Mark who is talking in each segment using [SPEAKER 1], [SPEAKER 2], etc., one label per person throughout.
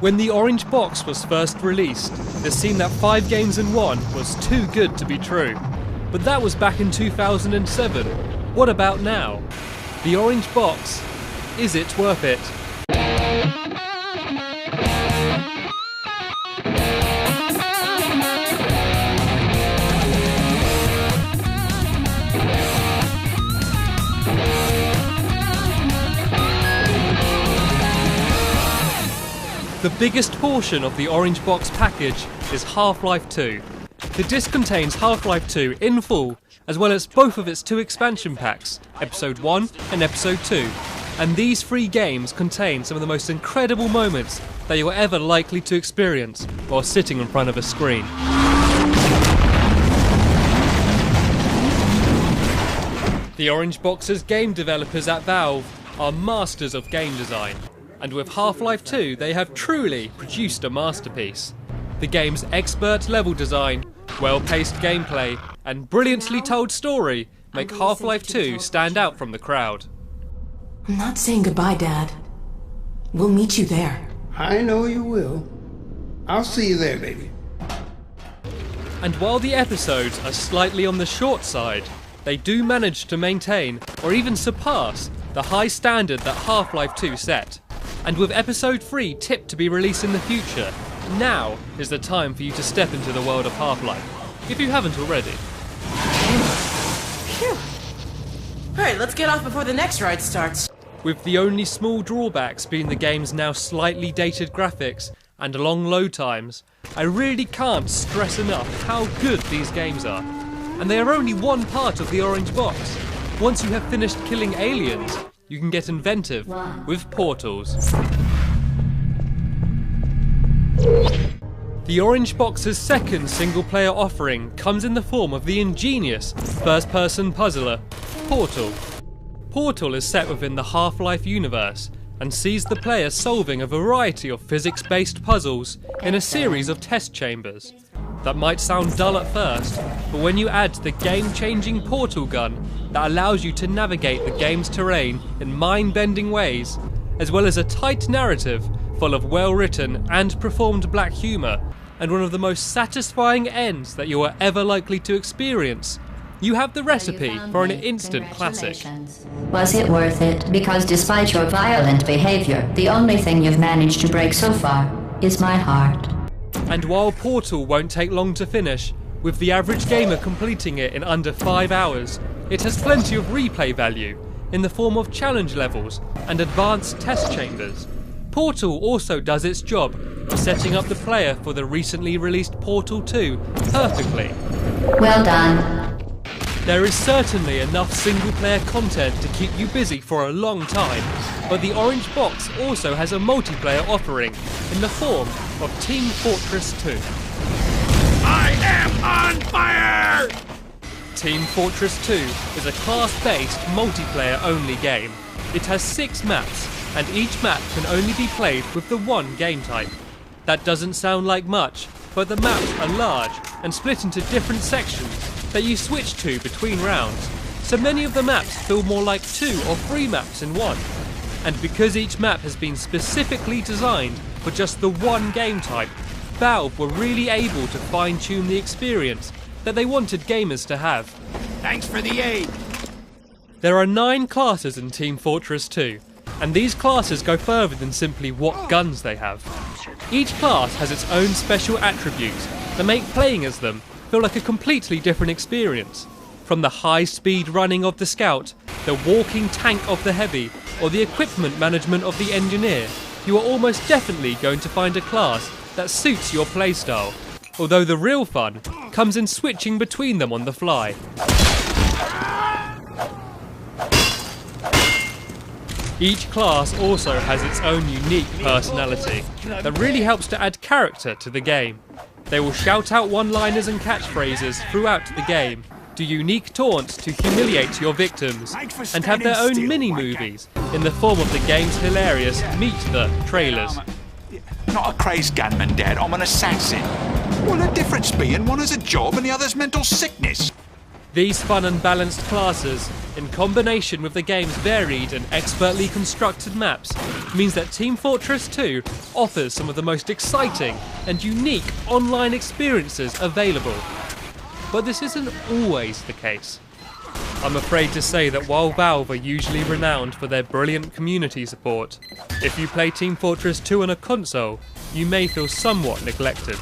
[SPEAKER 1] When the Orange Box was first released, it seemed that 5 games in one was too good to be true. But that was back in 2007. What about now? The Orange Box, is it worth it? The biggest portion of the Orange Box package is Half-Life 2. The disc contains Half-Life 2 in full, as well as both of its 2 expansion packs, Episode 1 and Episode 2. And these 3 games contain some of the most incredible moments that you're ever likely to experience while sitting in front of a screen. The Orange Box's game developers at Valve are masters of game design. And with Half-Life 2, they have truly produced a masterpiece. The game's expert level design, well-paced gameplay, and brilliantly told story make Half-Life 2 stand out from the crowd.
[SPEAKER 2] I'm not saying goodbye, Dad. We'll meet you there.
[SPEAKER 3] I know you will. I'll see you there, baby.
[SPEAKER 1] And while the episodes are slightly on the short side, they do manage to maintain, or even surpass, the high standard that Half-Life 2 set. And with Episode 3 tipped to be released in the future, now is the time for you to step into the world of Half-Life, if you haven't already.
[SPEAKER 2] Phew. Alright, let's get off before the next ride starts.
[SPEAKER 1] With the only small drawbacks being the game's now slightly dated graphics and long load times, I really can't stress enough how good these games are. And they are only one part of the Orange Box. Once you have finished killing aliens, you can get inventive with portals. The Orange Box's second single-player offering comes in the form of the ingenious first-person puzzler, Portal. Portal is set within the Half-Life universe and sees the player solving a variety of physics-based puzzles in a series of test chambers. That might sound dull at first, but when you add the game-changing portal gun that allows you to navigate the game's terrain in mind-bending ways, as well as a tight narrative full of well-written and performed black humour, and one of the most satisfying ends that you are ever likely to experience, you have the recipe for an instant classic.
[SPEAKER 4] Was it worth it? Because despite your violent behaviour, the only thing you've managed to break so far is my heart.
[SPEAKER 1] And while Portal won't take long to finish, with the average gamer completing it in under 5 hours, it has plenty of replay value in the form of challenge levels and advanced test chambers. Portal also does its job of setting up the player for the recently released Portal 2 perfectly.
[SPEAKER 4] Well done.
[SPEAKER 1] There is certainly enough single-player content to keep you busy for a long time, but the Orange Box also has a multiplayer offering in the form of Team Fortress 2.
[SPEAKER 5] I am on fire!
[SPEAKER 1] Team Fortress 2 is a class-based multiplayer-only game. It has 6 maps, and each map can only be played with the one game type. That doesn't sound like much, but the maps are large and split into different sections that you switch to between rounds, so many of the maps feel more like 2 or 3 maps in one. And because each map has been specifically designed for just the one game type, Valve were really able to fine-tune the experience that they wanted gamers to have.
[SPEAKER 5] Thanks for the aid!
[SPEAKER 1] There are 9 classes in Team Fortress 2, and these classes go further than simply what guns they have. Each class has its own special attributes that make playing as them feel like a completely different experience. From the high-speed running of the Scout, the walking tank of the Heavy, or the equipment management of the Engineer, you are almost definitely going to find a class that suits your playstyle, although the real fun comes in switching between them on the fly. Each class also has its own unique personality that really helps to add character to the game. They will shout out one-liners and catchphrases throughout the game, do unique taunts to humiliate your victims, and have their own mini-movies in the form of the game's hilarious Meet the trailers.
[SPEAKER 5] Not a crazed gunman, Dad. I'm an assassin. What the difference being one has a job and the other's mental sickness?
[SPEAKER 1] These fun and balanced classes, in combination with the game's varied and expertly constructed maps, means that Team Fortress 2 offers some of the most exciting and unique online experiences available. But this isn't always the case. I'm afraid to say that while Valve are usually renowned for their brilliant community support, if you play Team Fortress 2 on a console, you may feel somewhat neglected.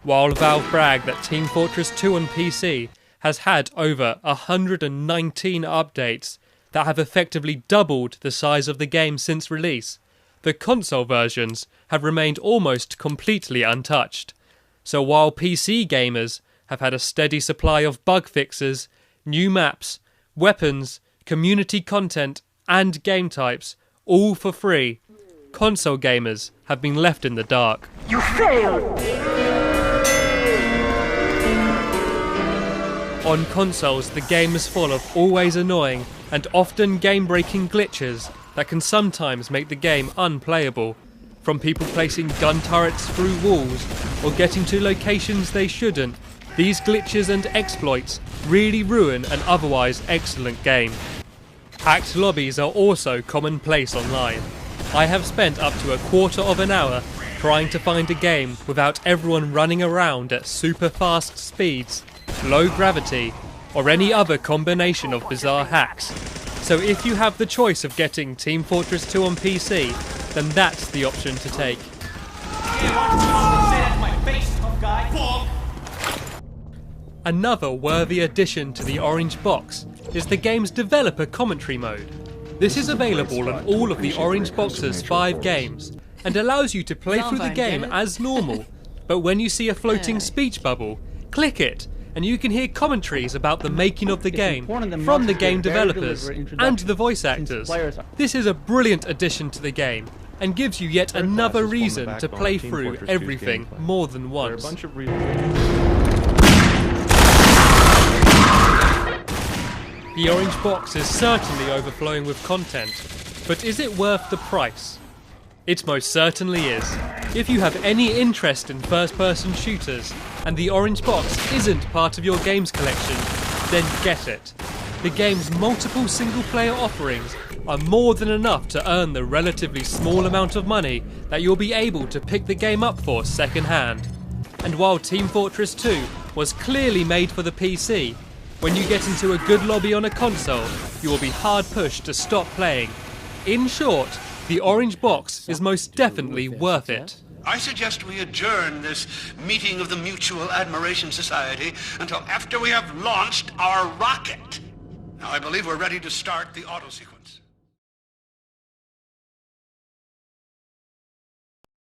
[SPEAKER 1] While Valve brag that Team Fortress 2 on PC has had over 119 updates that have effectively doubled the size of the game since release, the console versions have remained almost completely untouched. So while PC gamers have had a steady supply of bug fixes, new maps, weapons, community content and game types, all for free, console gamers have been left in the dark.
[SPEAKER 6] You failed!
[SPEAKER 1] On consoles, the game is full of always annoying and often game-breaking glitches that can sometimes make the game unplayable. From people placing gun turrets through walls or getting to locations they shouldn't, these glitches and exploits really ruin an otherwise excellent game. Hacked lobbies are also commonplace online. I have spent up to a quarter of an hour trying to find a game without everyone running around at super fast speeds, low gravity, or any other combination of bizarre hacks. So if you have the choice of getting Team Fortress 2 on PC, then that's the option to take. Another worthy addition to the Orange Box is the game's developer commentary mode. This is available on all of the Orange Box's 5 games and allows you to play through the game as normal, but when you see a floating speech bubble, click it and you can hear commentaries about the making of the game from the game developers and the voice actors. This is a brilliant addition to the game and gives you yet another reason to play through everything more than once. The Orange Box is certainly overflowing with content, but is it worth the price? It most certainly is. If you have any interest in first-person shooters and the Orange Box isn't part of your games collection, then get it. The game's multiple single-player offerings are more than enough to earn the relatively small amount of money that you'll be able to pick the game up for second-hand. And while Team Fortress 2 was clearly made for the PC, when you get into a good lobby on a console, you will be hard-pushed to stop playing. In short, the Orange Box is most definitely worth it.
[SPEAKER 7] I suggest we adjourn this meeting of the Mutual Admiration Society until after we have launched our rocket. Now, I believe we're ready to start the auto sequence.